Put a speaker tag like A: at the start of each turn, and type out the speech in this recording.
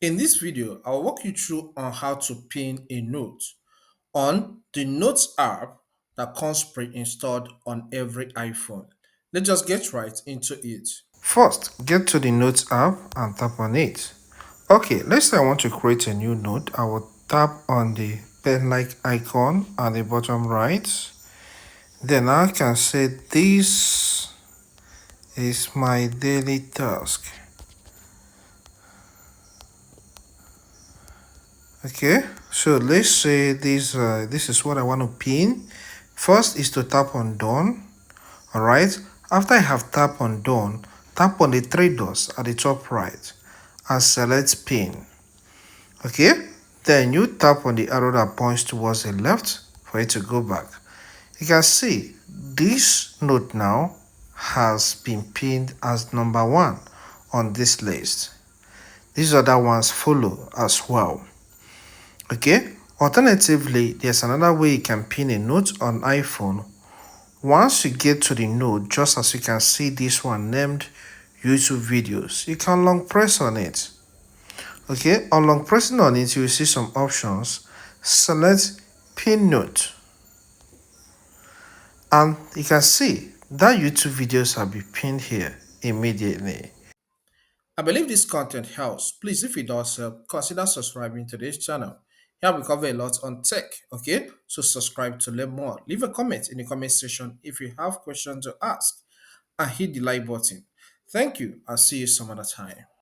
A: In this video, I'll walk you through on how to pin a note on the Notes app that comes pre-installed on every iPhone. Let's just get right into it. First, get to the Notes app and tap on it. Okay, let's say I want to create a new note. I will tap on the pen-like icon at the bottom right. Then I can say this is my daily task. Okay, so let's say this is what I want to pin. First is to tap on done. All right, after I have tapped on done, tap on the three dots at the top right and select pin. Okay, then you tap on the arrow that points towards the left for it to go back. You can see this note now has been pinned as number one on this list. These other ones follow as well. Okay, alternatively, there's another way you can pin a note on iPhone. Once you get to the note, just as you can see this one named YouTube videos, you can long press on it. Okay, on long pressing on it, you will see some options. Select pin note, and you can see that YouTube videos have been pinned here immediately. I believe this content helps. Please, if it does help, consider subscribing to this channel. Here we cover a lot on tech, okay? So subscribe to learn more. Leave a comment in the comment section if you have questions to ask and hit the like button. Thank you. I'll see you some other time.